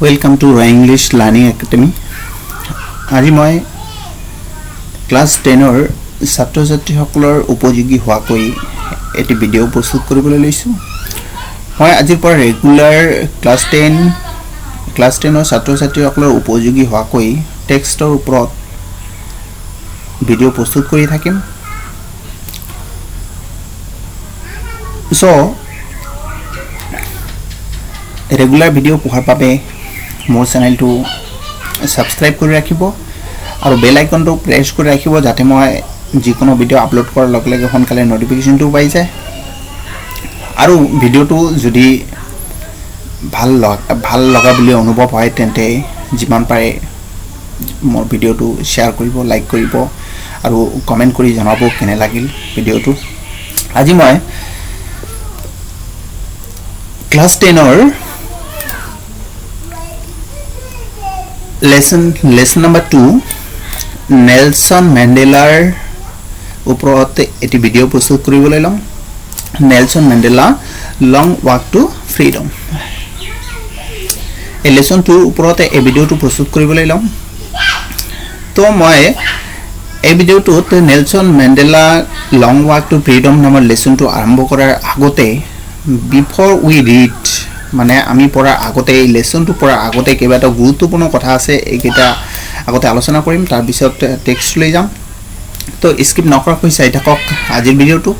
Welcome to Roy English Learning Academy. আজি মই class 10 ৰ ছাত্ৰ-ছাত্ৰীসকলৰ উপযোগী হোৱাকৈ এটি ভিডিঅ' প্ৰস্তুত কৰিবলৈ লৈছো। মই আজিৰ পৰা ৰেগুলাৰ ক্লাস 10 ৰ ছাত্ৰ-ছাত্ৰীসকলৰ উপযোগী হোৱাকৈ টেক্সটৰ ওপৰত ভিডিঅ' প্ৰস্তুত কৰি থাকিম। So ৰেগুলাৰ ভিডিঅ' পোৱাৰ বাবে মোৰ চেনেলটো সাবস্ক্ৰাইব কৰি ৰাখিব আৰু বেল আইকনটো প্ৰেছ কৰি ৰাখিব যাতে মই যিকোনো ভিডিঅ' আপলোড কৰাৰ লগে লগে সোনকালে নটিফিকেশনটো পাই যায়। আৰু ভিডিঅ'টো যদি ভাল লগা বুলি অনুভৱ হয় তেন্তে যিমান পাৰে মোৰ ভিডিঅ'টো শ্বেয়াৰ কৰিব, লাইক কৰিব আৰু কমেন্ট কৰি জনাব কেনে লাগিল ভিডিঅ'টো। আজি মই ক্লাস 10 ৰ lesson number 2 নেলসন মেণ্ডেলাৰ ওপৰত এটি ভিডিঅ' প্ৰস্তুত কৰিবলৈ লম। Nelson Mandela long walk to freedom. এই লেসন 2 ওপৰত এই ভিডিঅ'টো প্ৰস্তুত কৰিবলৈ লম। তো মই এই ভিডিঅ'টোত Nelson Mandela long walk to freedom নামৰ লেসনটো আৰম্ভ কৰাৰ আগতে বিফৰ উই ৰিড মানে আমি পঢ়াৰ আগতে এই লেসনটো পঢ়াৰ আগতে কেইবাটা গুৰুত্বপূৰ্ণ কথা আছে এইকেইটা আগতে আলোচনা কৰিম, তাৰ পিছত টেক্সট লৈ যাম। তো স্কিপ নকৰাকৈ চাই থাকক আজিৰ ভিডিঅ'টো।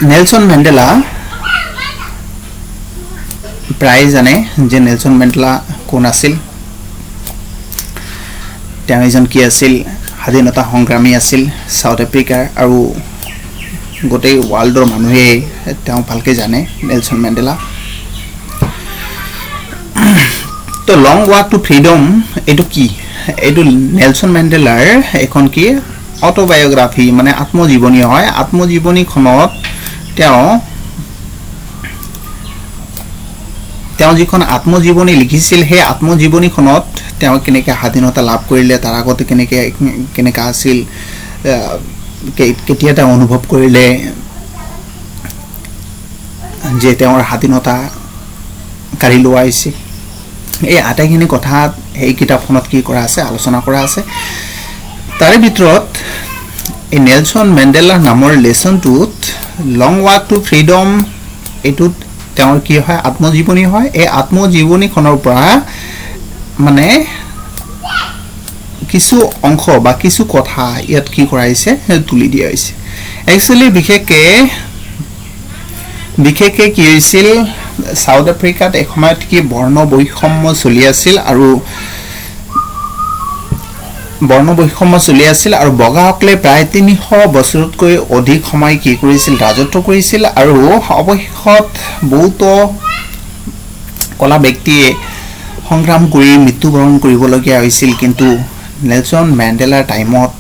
নেলসন মেণ্ডেলা প্ৰায় জানে যে নেলসন মেণ্ডেলা কোন আছিল। তেওঁ এজন কি আছিল, স্বাধীনতা সংগ্ৰামী আছিল সাউথ আফ্ৰিকাৰ আৰু গোটেই ওয়াৰ্ল্ডৰ মানুহে তেওঁ ভালকে জানে নেলসন মেণ্ডেলা। তো লং ৱাক টু ফ্ৰীডম এটো কি? এটো নেলসন মেণ্ডেলাৰ এখন কি অটোবায়োগ্ৰাফি মানে আত্মজীৱনী হয়। আত্মজীৱনীখনত তেওঁ যিখন আত্মজীৱনী লিখিছিল সেই আত্মজীৱনীখনত তেওঁ কেনেকৈ স্বাধীনতা লাভ কৰিলে, তাৰ আগতে কেনেকৈ আছিল, কেতিয়া তেওঁ অনুভৱ কৰিলে যে তেওঁৰ স্বাধীনতা কাঢ়ি লোৱা হৈছে, এই আটাইখিনি কথা এই কিতাপখনত কি কৰা আছে আলোচনা কৰা আছে। তাৰে ভিতৰত এই নেলসন মেণ্ডেলা নামৰ লেসনটোত লং ৱাক টু ফ্ৰীডম এইটোত তেওঁৰ কি হয় আত্মজীৱনী হয়। এই আত্মজীৱনীখনৰ পৰা মানে কিছু অংশ বা কিছু কথা ইয়াত কি কৰা হৈছে তুলি দিয়া হৈছে। একচুয়ালি বিশেষকে কি হৈছিল সাউথ আফ্ৰিকাত এসময়ত কি বৰ্ণ বৈষম্য চলি আছিল আৰু বগাসকলে প্ৰায় 300 বছৰতকৈ অধিক সময় কি কৰিছিল ৰাজত্ব কৰিছিল আৰু অৱশেষত বহুতো কলা ব্যক্তিয়ে সংগ্ৰাম কৰি মৃত্যুবৰণ কৰিবলগীয়া হৈছিল। কিন্তু নেলসন মেণ্ডেলাৰ টাইমত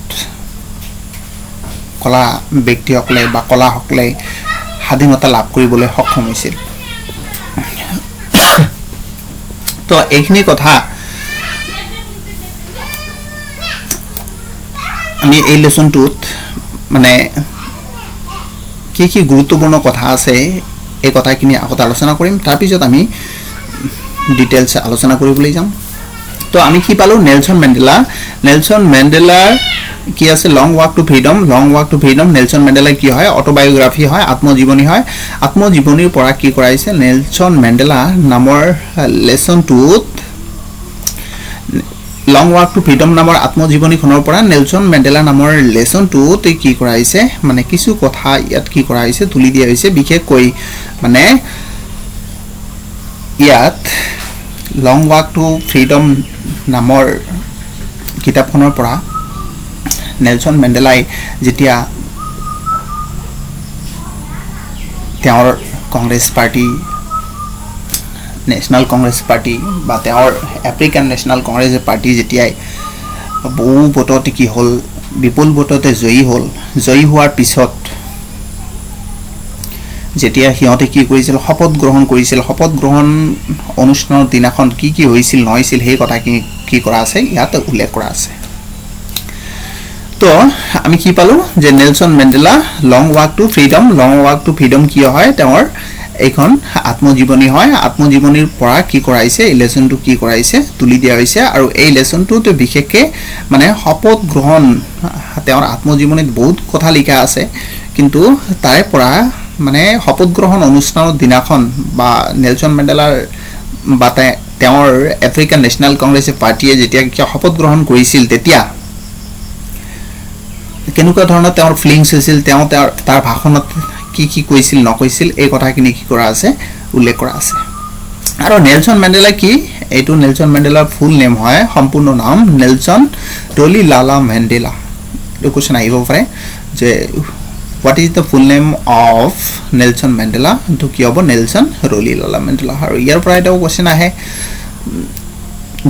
কলা ব্যক্তিসকলে বা কলাসকলে স্বাধীনতা লাভ কৰিবলৈ সক্ষম হৈছিল। তো এইখিনি কথা আমি এই লেসনটোত মানে কি গুৰুত্বপূৰ্ণ কথা আছে এই কথাখিনি আগত আলোচনা কৰিম, তাৰ পিছত আমি ডিটেইলছ আলোচনা কৰিবলৈ যাম। তো আমি কি পালো নেলসন মেণ্ডেলাৰ কি আছে long walk to freedom. Long walk to freedom Nelson Mandela কি হয় অটোবায়োগ্ৰাফি হয়, আত্মজীৱনী হয়। আত্মজীৱনীৰ পৰা কি কৰাইছে নেলসন মেণ্ডেলা নামৰ লেসনটোত লং ৱাক টু ফ্ৰীডম নামৰ আত্মজীৱনীখনৰ পৰা নেলসন মেণ্ডেলা নামৰ লেসনটোত কি কৰাইছে মানে কিছু কথা ইয়াত কি কৰা হৈছে তুলি দিয়া হৈছে। বিশেষকৈ মানে ইয়াত লং ৱাক টু ফ্ৰীডম নামৰ কিতাপখনৰ পৰা নেলসন মেণ্ডেলাই যেতিয়া তেওঁৰ Congress party national Congress party বা তেওঁৰ আফ্ৰিকান নেশ্যনেল কংগ্ৰেছ পাৰ্টি যেতিয়াই বহু ভোটতে কি হ'ল বিপুল ভোটতে জয়ী হোৱাৰ পিছত যেতিয়া সিহঁতে কি কৰিছিল শপত গ্ৰহণ কৰিছিল, শপত গ্ৰহণ অনুষ্ঠানৰ দিনাখন কি হৈছিল নহৈছিল সেই কথা কি কৰা আছে ইয়াত উল্লেখ কৰা আছে। তো আমি কি পালো যে Nelson Mandela long walk to freedom কি হয় তেওঁৰ এইখন আত্মজীৱনী হয় আত্মজীৱনীৰ পৰা কি কৰাইছে এই লেসনটো কি কৰাইছে তুলি দিয়া হৈছে আৰু এই লেসনটোতে বিশেষকে মানে শপত গ্ৰহণ তেওঁৰ আত্মজীৱনীত বহুত কথা লিখা আছে কিন্তু তাৰে পৰা মানে শপত গ্ৰহণ অনুষ্ঠানৰ দিনাখন বা নেলসন মেণ্ডেলাৰ বা তেওঁৰ আফ্ৰিকান ন্যাশনাল কংগ্ৰেছ পাৰ্টিয়ে যেতিয়া শপত গ্ৰহণ কৰিছিল তেতিয়া কেনেকুৱা ধৰণৰ তেওঁৰ ফিলিংছ হৈছিল তেওঁ তাৰ ভাষণত কি কৈছিল নকৈছিল এই কথাখিনি কি কৰা আছে উল্লেখ কৰা আছে আৰু নেলসন মেণ্ডেলা কি এইটো নেলসন মেণ্ডেলাৰ ফুল নেম হয় সম্পূৰ্ণ নাম নেলসন ৰলিলালা মেণ্ডেলা এই কোৱেশ্চন আহিব পাৰে যে what is the full name of Nelson Mandela to কি হ'ব নেলসন ৰলিলালা মেণ্ডেলা আৰু ইয়াৰ পৰা এটা কোৱেশ্চন আহে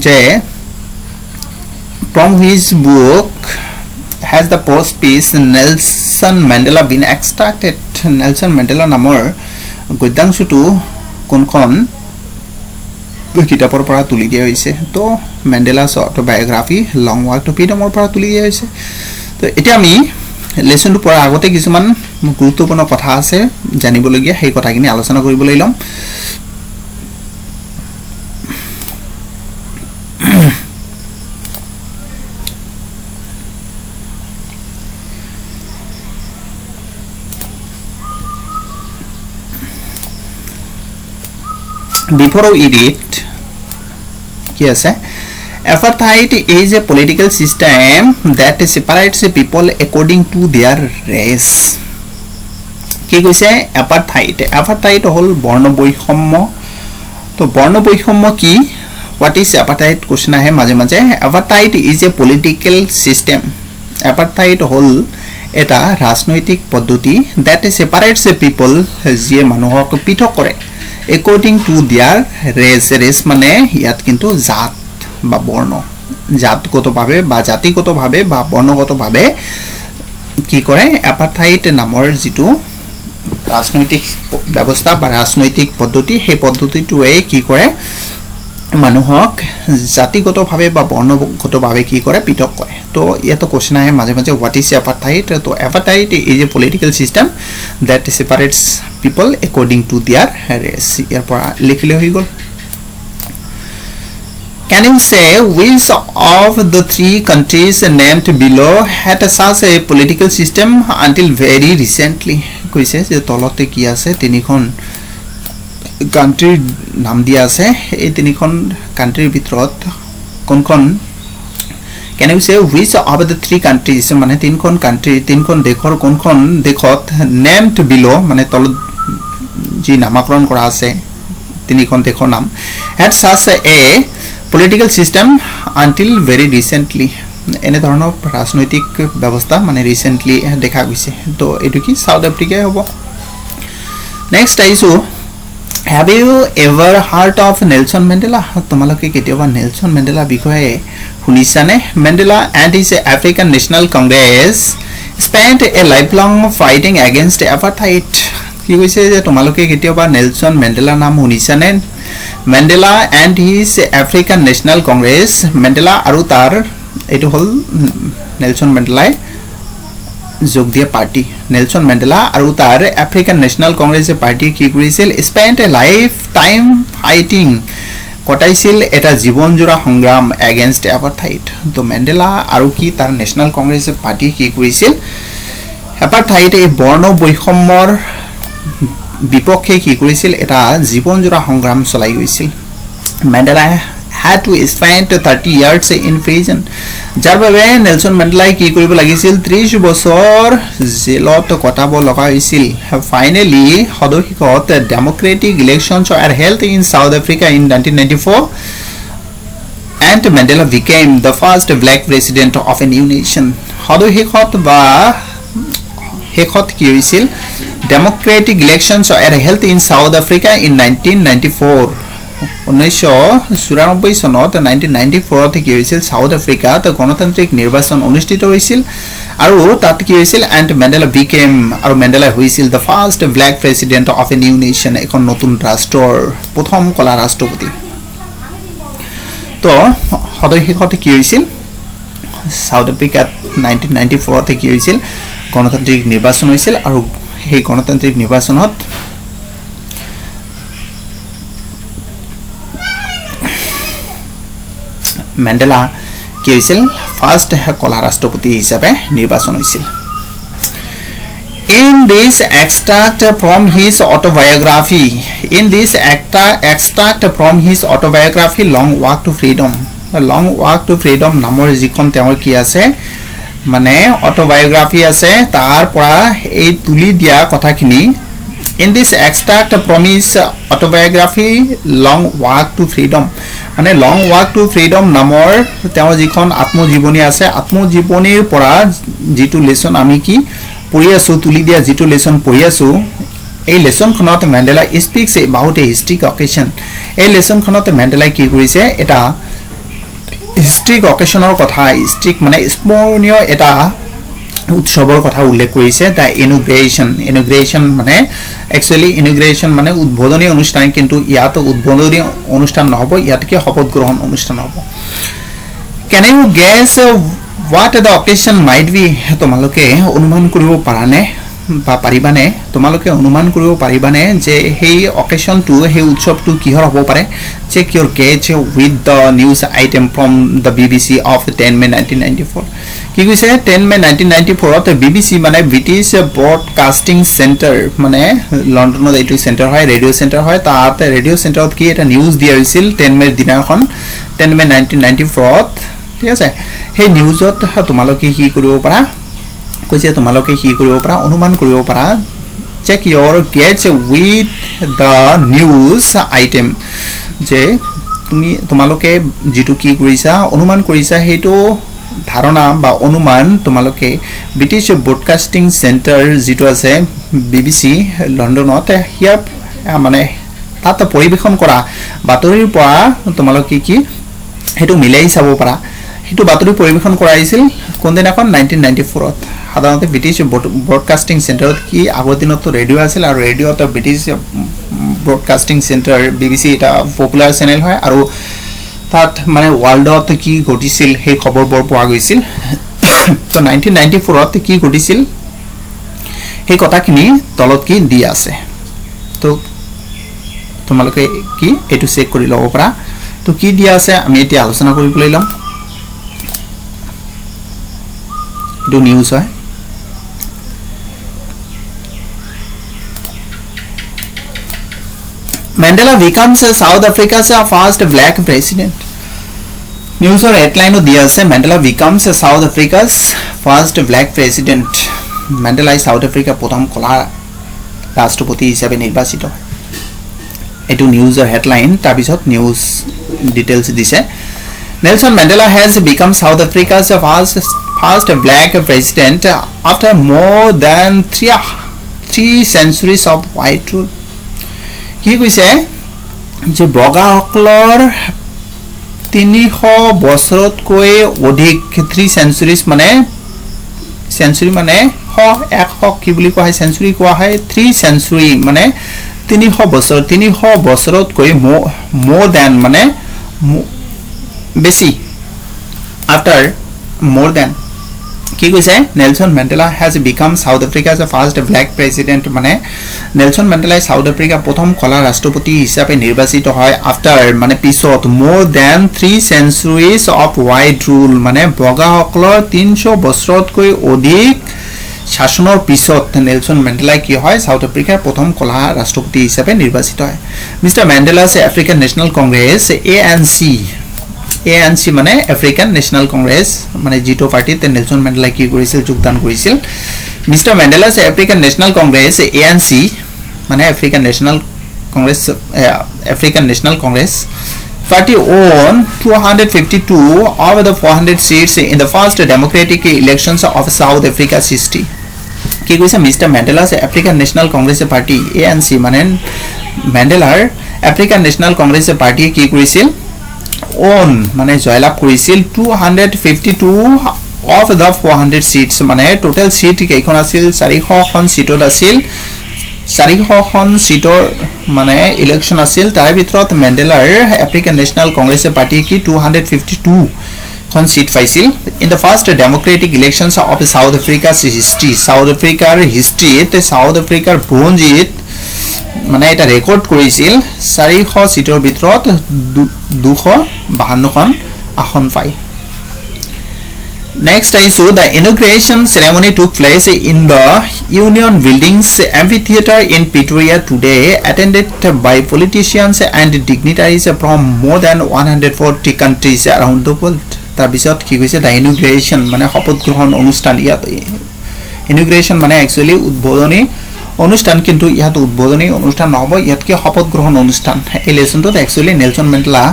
যে from his book has the post piece Nelson Mandela been extracted Nelson Mandela নামৰ গদ্যাংশটো কোনখন কিতাপৰ পৰা তুলি দিয়া হৈছে তো মেণ্ডেলাছ অটোবায়োগ্ৰাফি লং ৱাক টু ফ্ৰীডমৰ পৰা তুলি দিয়া হৈছে তো এতিয়া আমি লেসনটো পঢ়াৰ আগতে কিছুমান গুৰুত্বপূৰ্ণ কথা আছে জানিবলগীয়া সেই কথাখিনি আলোচনা কৰিবলৈ ল'ম Before we read, yes, apartheid is a political system that separates people according to their race. কি কৈছে apartheid হল বৰ্ণ বৈষম্য তো বৰ্ণ বৈষম্য কি what is apartheid কোশ্চন আহে মাজে মাজে apartheid is a political system apartheid হল এটা ৰাজনৈতিক পদ্ধতি that separates people যিয়ে মানুহক পৃথক কৰে according to their race মানে ইয়াত কিন্তু জাত বা বৰ্ণ জাতগতভাৱে বা জাতিগতভাৱে বা বৰ্ণগতভাৱে কি কৰে apartheid নামৰ যিটো ৰাজনৈতিক ব্যৱস্থা বা ৰাজনৈতিক পদ্ধতি সেই পদ্ধতিটোৱে কি কৰে মানুহক জাতিগতভাৱে বা বৰ্ণগতভাৱে কি কৰে পৃথক কৰে তো ইয়াতো কোশ্চন আহে মাজে মাজে what is apartheid তো apartheid is a political system that separates people according to their race ইয়াৰ পৰা লিখিলে হৈ গ'ল Can you say which of the three countries named below had such a political system until very recently কৈছে যে তলতে কি আছে তিনিখন কান্ট্ৰিৰ নাম দিয়া আছে এই তিনিখন কান্ট্ৰিৰ ভিতৰত কোনখন Can you say which of the three countries মানে তিনখন কান্ট্ৰি তিনখন দেশৰ কোনখন দেশত named below মানে তলত যি নামকৰণ কৰা আছে তিনিখন দেশৰ নাম had such a political system until very recently এনে ধৰণৰ ৰাজনৈতিক ব্যৱস্থা মানে ৰিসেন্টলি দেখা গৈছে তো এটো কি সাউথ আফ্ৰিকা হ'ব নেক্সট আইছো Have you ever heard of Nelson Mandela? তোমালোকে কেতিয়াবা নেলসন মেণ্ডেলা বিষয়ে শুনিছানে? Mandela and his African National Congress spent a lifelong fighting against apartheid. কি কৈছে যে তোমালোকে কেতিয়াবা নেলসন মেণ্ডেলা নাম শুনিছানে? Mandela and his African National Congress Mandela আৰু তাৰ এটো হল নেলসন মেণ্ডেলাই যোগ দিয়া পাৰ্টি নেলসন মেণ্ডেলা আৰু তাৰ আফ্ৰিকান ন্যাশনাল কংগ্ৰেছ পাৰ্টি কি কৰিছিল স্পেন্ট এ লাইফ টাইম ফাইটিং কটাইছিল এটা জীৱনজোৰা সংগ্ৰাম এগেইনষ্ট এপাৰথাইড তো মেণ্ডেলা আৰু কি তাৰ ন্যাশনাল কংগ্ৰেছ পাৰ্টি কি কৰিছিল এপাৰথাইড এই বৰ্ণ বৈষম্যৰ বিপক্ষে কি কৰিছিল এটা জীৱনজোৰা সংগ্ৰাম চলাই গৈছিল Mandela had to spend 30 years in prison যাৰ বাবে নেলসন মেণ্ডেলাই কি কৰিব লাগিছিল 30 বছৰ জেলত কটাব লগা হৈছিল ফাইনালি সদশিকত democratic elections are held in South Africa in 1994 and Mandela became the first black president of a new nation সদশিকত বা হেকত কি হৈছিল democratic elections are held in South Africa in 1994 1994 চনত 1994 কি হৈছিল সাউথ আফ্ৰিকাত গণতান্ত্ৰিক নিৰ্বাচন অনুষ্ঠিত হৈছিল আৰু তাত কি হৈছিল এণ্ড মেণ্ডেলা বিকেম আৰু মেণ্ডেলা হৈছিল the first black president of a new nation এখন নতুন ৰাষ্ট্ৰৰ প্ৰথম কলা ৰাষ্ট্ৰপতি তো সদস্যত কি হৈছিল সাউথ আফ্ৰিকাত 1994 কি হৈছিল গণতান্ত্ৰিক নিৰ্বাচন হৈছিল আৰু সেই গণতান্ত্ৰিক নিৰ্বাচনত মেণ্ডেলা কি হৈছিল ফাৰ্ষ্ট কলা ৰাষ্ট্ৰপতি হিচাপে নিৰ্বাচন হৈছিল In this extract from his autobiography, Long Walk to Freedom, Long Walk to Freedom নামৰ যিখন তেওঁৰ কি আছে মানে অটোবায়োগ্ৰাফি আছে তাৰ পৰা এই তুলি দিয়া কথাখিনি In this extract from his autobiography, Long Walk to Freedom, মানে Long Walk to Freedom নামৰ তেওঁৰ যিখন আত্মজীৱনী আছে আত্মজীৱনীৰ পৰা যিটো লেসন আমি কি পঢ়ি আছো তুলি দিয়া যিটো লেসন পঢ়ি আছো এই লেসনখনত Mandela speaks about a historic occasion এই লেসনখনত মেণ্ডেলা কি কৰিছে এটা হিষ্ট্ৰিক অকেশনৰ কথা হিষ্ট্ৰিক মানে স্মৰণীয় এটা উৎসৱৰ কথা উল্লেখ কৰিছে দা ইনোগ্ৰেশন মানে একচুয়ালি ইনোগ্ৰেশন মানে উদ্বোধনী অনুষ্ঠান কিন্তু ইয়াত উদ্বোধনী অনুষ্ঠান নহব ইয়াতকে শপথ গ্ৰহণ অনুষ্ঠান হ'ব Can you guess what the occasion might be তোমালোকে অনুমান কৰিব পাৰানে বা পাৰিবানে তোমালোকে অনুমান কৰিব পাৰিবানে যে হেই অকেশনটো হেই উৎসৱটো কিহৰ হ'ব পাৰে check your gauge with the news item from the BBC of 10 May 1994 কি কৈছে 10 May 1994 ত BBC মানে ব্ৰিটিছ ব্ৰডকাষ্টিং সেন্টাৰ মানে লণ্ডনত এইটো সেন্টাৰ হয় ৰেডিঅ' সেন্টাৰ হয় তাত ৰেডিঅ' সেন্টাৰত কি এটা নিউজ দিয়া হৈছিল 10 May দিনাখন 10 May 1994 ঠিক আছে সেই নিউজত তোমালোকে কি কৰিব পাৰা কৈছে তোমালোকে কি কৰিব পাৰা অনুমান কৰিব পাৰা check your gauge with the news item যে তোমালোকে যেটো কি কৰিছা অনুমান কৰিছা হেটো ধাৰণা বা অনুমান তোমালোকে ব্ৰিটিছ ব্ৰডকাষ্টিং সেন্টাৰ যেটো আছে BBC লণ্ডনত হিয়া মানে তাত পৰিবেশন কৰা বাতৰিৰ পৰা তোমালোকে কি হেটো মিলাই চাব পাৰা হেটো বাতৰি পৰিবেশন কৰা হৈছিল কোন দিনাখন 1994 ত সাধাৰণতে ব্ৰিটিছ ব্ৰডকাষ্টিং সেন্টাৰত কি আগৰ দিনত ৰেডিঅ' আছিল আৰু ৰেডিঅ'ত ব্ৰিটিছ ব্ৰডকাষ্টিং সেন্টাৰ BBC এটা পপুলাৰ চেনেল হয় আৰু তাত মানে ওয়াৰ্ল্ডত কি ঘটিছিল সেই খবৰবোৰ পোৱা গৈছিল তো 1994 ত কি ঘটিছিল সেই কথাখিনি তলত কি দি আছে তো তোমালোকে কি এটো চেক কৰি লব পাৰা তো কি দিয়া আছে আমি এতিয়া আলোচনা কৰিবলৈ লম do news হয় Mandela becomes South Africa's first black president news or headline of the Mandela becomes South Africa's first black president Mandela South Africa প্রথম কলা রাষ্ট্রপতি হিসাবে নির্বাচিত এটো নিউজ or headline তাৰ পিছত নিউজ ডিটেইলস দিছে Nelson Mandela has become South Africa's first black president after more than 3 centuries of white rule. কি কৈছে যে বগাসকলৰ 300 বছৰতকৈ অধিক 3 centuries মানে century মানে 100 কি বুলি কোৱা হয় century কোৱা হয় 3 century মানে 300 বছৰ 300 বছৰতকৈ more than মানে বেছি after more than কি কৈছে Nelson Mandela has become South Africa's first black president মানে নেলসন মেণ্ডেলা সাউথ আফ্ৰিকা প্ৰথম কলা ৰাষ্ট্ৰপতি হিচাপে নিৰ্বাচিত হয় after মানে পিছত more than 3 centuries of white rule মানে বগাসকলৰ 300 বছৰতকৈ অধিক শাসনৰ পিছত নেলসন মেণ্ডেলা কি হয় সাউথ আফ্ৰিকাৰ প্ৰথম কলা ৰাষ্ট্ৰপতি হিচাপে নিৰ্বাচিত হয় মিস্টাৰ মেণ্ডেলা's African National Congress ANC মানে আফ্ৰিকান ন্যাশনাল কংগ্ৰেছ মানে জিটো পাৰ্টিতে নেলসন মেণ্ডেলা কি কৰিছিল যোগদান কৰিছিল মিস্টাৰ মেণ্ডেলা's African National Congress ANC মানে African National Congress party won 252 of the 400 seats in the first democratic elections of South Africa's history কি কৈছে মিস্টাৰ মেণ্ডেলা's African National Congress party ANC মানে মেণ্ডেলাৰ আফ্ৰিকান ন্যাশনাল কংগ্ৰেছ পাৰ্টি কি কৰিছিল on মানে জয়লাভ কৰিছিল 252 of the 400 seats মানে total seat কেইখন আছিল 400 খন সিটত আছিল 400 খন সিটৰ মানে ইলেকশন আছিল তাৰ ভিতৰত মেণ্ডেলাৰ আফ্ৰিকান ন্যাশনাল কংগ্ৰেছ পাৰ্টি কি 252 খন সিট পাইছিল in the first democratic elections of South Africa's history South Africa's history তে South Africa's ব্ৰঞ্জিত মানে এটা ৰেকৰ্ড কৰিছিল 400 সিটৰ ভিতৰত 252 খন আসন পায় Next I saw the inauguration ceremony took place in the Union Buildings Amphitheatre in Pretoria today, attended by politicians and dignitaries from more than 140 countries around the world. তাৰপিছত কি কৈছে the inauguration মানে শপত গ্ৰহণ অনুষ্ঠান ইয়াত inauguration মানে actually উদ্বোধনী অনুষ্ঠান কিন্তু ইয়াত উদ্বোধনী অনুষ্ঠান নহব ইয়াত কি শপত গ্ৰহণ অনুষ্ঠান এই লেসনটোত actually নেলসন মেণ্ডেলা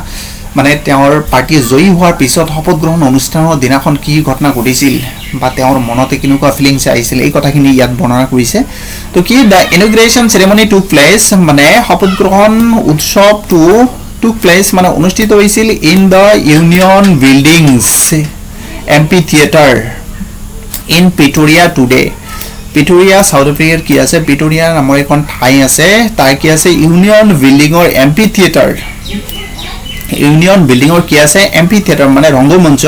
মানে তেওঁৰ পাৰ্টি জয়ী হোৱাৰ পিছত শপত গ্ৰহণ অনুষ্ঠানৰ দিনাখন কি ঘটনা ঘটিছিল বা তেওঁৰ মনতে কিনেকুৱা ফিলিংছ আহিছিল এই কথাখিনি ইয়াত বৰ্ণনা কৰিছে তো কি দা ইনগ্ৰেশন সেৰেমনি টুক প্লেস মানে শপত গ্ৰহণ উৎসৱটো টুক প্লেস মানে অনুষ্ঠিত হৈছিল in the Union Buildings amphitheatre in Pretoria today Pretoria South আফ্ৰিকাৰ কি আছে প্ৰিটোৰিয়া নামৰ এখন ঠাই আছে তাৰ কি আছে ইউনিয়ন বিল্ডিংৰ এমপি থিয়েটাৰ ইউনিয়ন বিল্ডিংৰ কি আছে এমপি থিয়েটাৰ মানে ৰংগমঞ্চ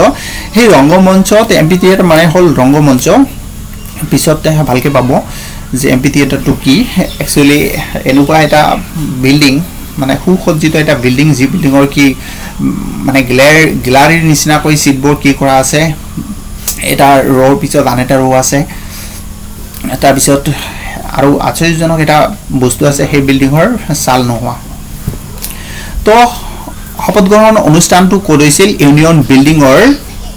সেই ৰংগমঞ্চত এমপি থিয়েটাৰ মানে হল ৰংগমঞ্চ পিছতে ভালকে পাব যে এমপি থিয়েটাৰটো কি একচুয়ালি এনেকুৱা এটা বিল্ডিং মানে সুসজ্জিত এটা বিল্ডিং যি বিল্ডিংৰ কি মানে গ্যালাৰীৰ নিচিনা কৈ সিটবোৰ কি কৰা আছে এটা ৰৰ পিছত আন এটা ৰ আছে তাৰ পিছত আৰু আশ্চৰ্যজনক এটা বস্তু আছে সেই বিল্ডিংৰ চাল নোহোৱা তো শপত গ্ৰহণ অনুষ্ঠানটো কৰিছিল ইউনিয়ন বিল্ডিংৰ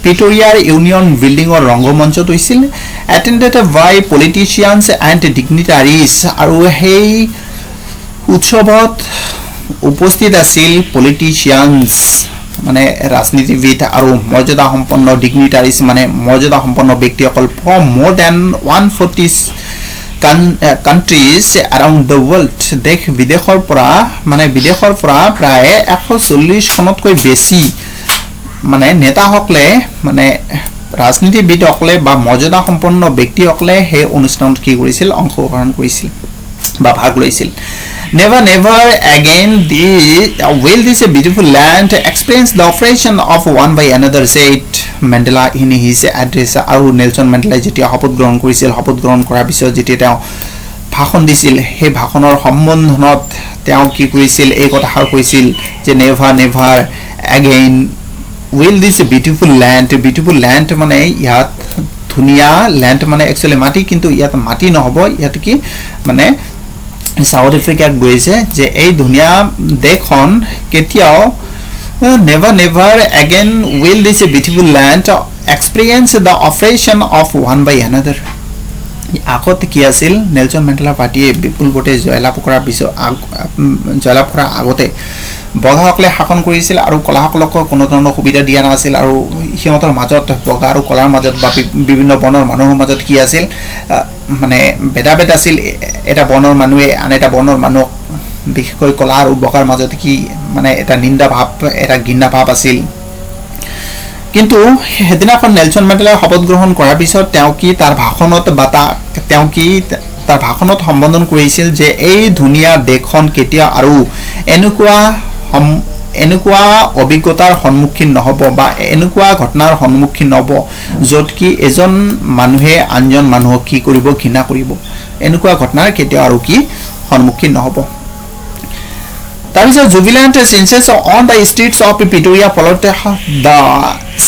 প্ৰিটোৰিয়াৰ ইউনিয়ন বিল্ডিংৰ ৰংগমঞ্চত হৈছিল এটেন্ডেড বাই পলিটিচিয়ানছ এণ্ড ডিগনিটাৰিজ আৰু সেই উৎসৱত উপস্থিত আছিল পলিটিচিয়ানছ মানে ৰাজনীতিবিদ আৰু মৰ্যাদা সম্পন্ন ডিগনিটাৰিজ মানে মৰ্যাদা সম্পন্ন ব্যক্তিসকল from more than 140 countries around the world দেশ বিদেশৰ পৰা মানে বিদেশৰ পৰা প্ৰায় 140 খনতকৈ বেছি মানে নেতাসকলে মানে ৰাজনীতিবিদসকলে বা মৰ্যাদা সম্পন্ন ব্যক্তিসকলে সেই অনুষ্ঠানত কি কৰিছিল অংশগ্ৰহণ কৰিছিল বা ভাগ লৈছিল Never again will this beautiful land experience the operation of one by another, said Mandela in his address. আৰু নেলসন মেণ্ডেলাই যেতিয়া শপত গ্ৰহণ কৰিছিল শপত গ্ৰহণ কৰাৰ পিছত যেতিয়া তেওঁ ভাষণ দিছিল সেই ভাষণৰ সম্বন্ধনত তেওঁ কি কৰিছিল এই কথাষাৰ কৈছিল যে never again will this beautiful land মানে ইয়াত ধুনিয়া land মানে একচুয়ালি মাটি কিন্তু ইয়াত মাটি নহব ইয়াত কি মানে সাউথ আফ্ৰিকাত গৈছে যে এই ধুনিয়া দেশখন কেতিয়াও never again will this beautiful land experience the oppression of one by another আগত কি আছিল নেলসন মেণ্ডেলা পাৰ্টিয়ে বিপুল ভোটে জয়লাভ কৰাৰ পিছত জয়লাভ কৰাৰ আগতে বগাসকলে শাসন কৰিছিল আৰু কলাসকলক কোনো ধৰণৰ সুবিধা দিয়া নাছিল আৰু সিহঁতৰ মাজত বগা আৰু কলাৰ মাজত বা বিভিন্ন বৰ্ণৰ মানুহৰ মাজত কি আছিল মানে ভেদাভেদ আছিল এটা বৰ্ণৰ মানুহে আন এটা বৰ্ণৰ মানুহক বিশেষকৈ কলা আৰু বগাৰ মাজত কি মানে এটা নিন্দা ভাৱ এটা ঘৃণা ভাৱ আছিল কিন্তু হেদিনাখন নেলসন মেণ্ডেলাই শপত গ্ৰহণ কৰাৰ পিছত তেওঁ কি তাৰ ভাষণত বাতা তেওঁ কি তাৰ ভাষণত সম্বোধন কৰিছিল যে এই ধুনিয়া দেশখন কেতিয়া আৰু এনেকুৱা অভিজ্ঞতাৰ সন্মুখীন নহব বা এনেকুৱা ঘটনাৰ সন্মুখীন নহব যত কি এজন মানুহে আনজন মানুহক কি কৰিব ঘৃণা কৰিব এনেকুৱা ঘটনাৰ কেতিয়া আৰু কি সন্মুখীন নহব তাৰপিছত jubilant scenes on the streets of Pretoria followed the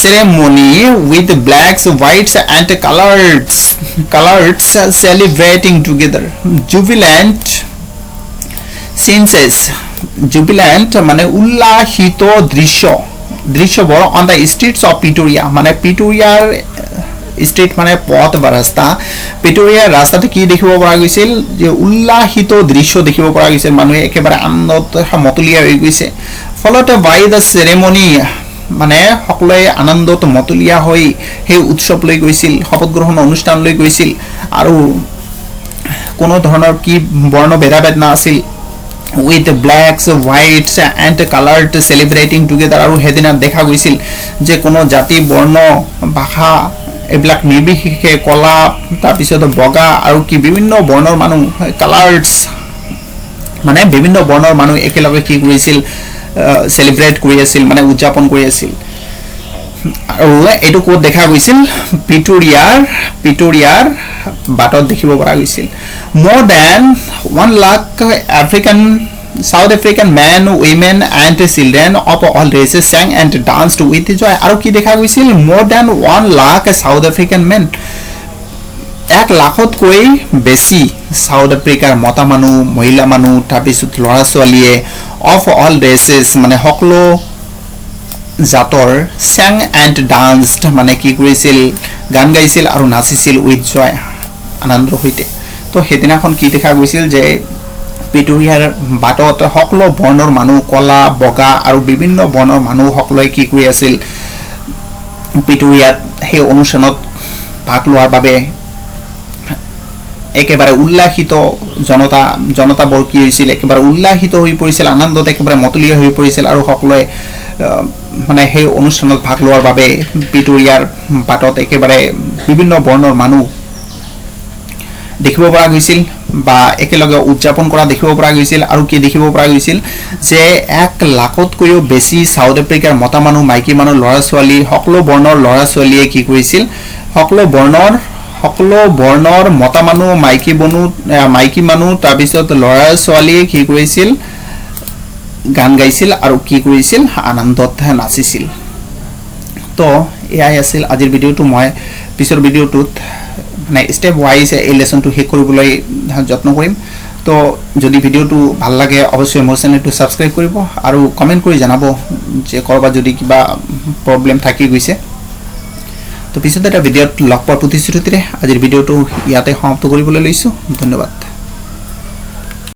ceremony with blacks, whites and colors celebrating together. Jubilant scenes মানে উল্লাসিত দৃশ্যবোৰ on the streets of Pretoria মানে প্ৰিটোৰিয়াৰ স্ট্ৰীট মানে পথ বা ৰাস্তা প্ৰিটোৰিয়াৰ ৰাস্তাতে কি দেখিব পৰা গৈছিল যে উল্লাসিত দৃশ্য দেখিব পৰা গৈছিল মানুহে একেবাৰে আনন্দত মতলীয়া হৈ গৈছে ফলতে বাই দা সেৰেমনি মানে সকলোৱে আনন্দত মতলীয়া হৈ সেই উৎসৱলৈ গৈছিল শপত গ্ৰহণ অনুষ্ঠানলৈ গৈছিল আৰু কোনো ধৰণৰ কি বৰ্ণ ভেদাভেদ নাছিল with blacks, whites and colored celebrating together আৰু হেদিনা দেখা গৈছিল যে কোনো জাতি বৰ্ণ ভাষা এইবিলাক নিৰ্বিশেষে কলা তাৰ পিছত বগা আৰু কি বিভিন্ন বৰ্ণৰ মানুহ কালাৰ্স মানে বিভিন্ন বৰ্ণৰ মানুহ একেলগে কি কৰিছিল সেলিব্ৰেট কৰি আছিল মানে উদযাপন কৰি আছিল আৰু এটো কোড দেখা গৈছিল প্ৰিটোৰিয়াৰ বাটত দেখিব পৰা গৈছিল more than 1 lakh African South African men, women and children of all races sang and danced with joy. আৰু কি দেখা গৈছিল more than 1 lakh South African men 1 লাখতকৈ বেছি সাউথ আফ্ৰিকাৰ মতা মানুহ মহিলা মানুহ তাৰপিছত লৰা ছোৱালীয়ে of all races মানে সকলো জাতৰ sang and danced মানে কি কৰিছিল গান গাইছিল আৰু নাচিছিল with joy আনন্দৰ সৈতে তো হেদিনাখন কি দেখা গৈছিল যে পিটুৰিয়াৰ বাটত সকলো বৰ্ণৰ মানুহ কলা বগা আৰু বিভিন্ন বৰ্ণৰ মানুহ সকলোৱে কি কৰি আছিল পিটুৰিয়াত সেই অনুষ্ঠানত ভাগ লোৱাৰ বাবে একেবাৰে উল্লাসিত জনতা বৰ কি হৈছিল একেবাৰে উল্লাসিত হৈ পৰিছিল আনন্দত একেবাৰে মতলীয়া হৈ পৰিছিল আৰু সকলোৱে মানে সেই অনুষ্ঠানত ভাগ লোৱাৰ বাবে পিটুৰিয়াৰ বাটত একেবাৰে বিভিন্ন বৰ্ণৰ মানুহ দেখিব পৰা গৈছিল বা একেলগে উদযাপন কৰা দেখিব পৰা গৈছিল আৰু কি দেখিব পৰা গৈছিল যে 1 লাখতকৈও বেছি সাউথ আফ্ৰিকাৰ মতা মানুহ মাইকী মানুহ লৰা ছোৱালী সকলো বৰ্ণৰ লৰা ছোৱালীয়ে কি কৰিছিল সকলো বৰ্ণৰ মতা মানুহ মাইকী মানুহ তাৰ পিছত লৰা ছোৱালীয়ে কি কৰিছিল গান গাইছিল আৰু কি কৰিছিল আনন্দত নাচিছিল তো এয়াই আছিল আজিৰ ভিডিওটো মই পিছৰ ভিডিওটোত মানে স্টেপ ওয়াইজ এই লেসনটো শেষ কৰিবলৈ যত্ন কৰিম তো যদি ভিডিওটো ভাল লাগে অবশ্যই মোৰ চেনেলটো সাবস্ক্ৰাইব কৰিব আৰু কমেন্ট কৰি জনাব যে কৰবা যদি কিবা প্ৰবলেম থাকি গৈছে তো পিছত এটা ভিডিওত লগ পোৱাৰ প্ৰতিশ্ৰুতিৰে আজিৰ ভিডিওটো ইয়াতে সমাপ্ত কৰিবলৈ লৈছো ধন্যবাদ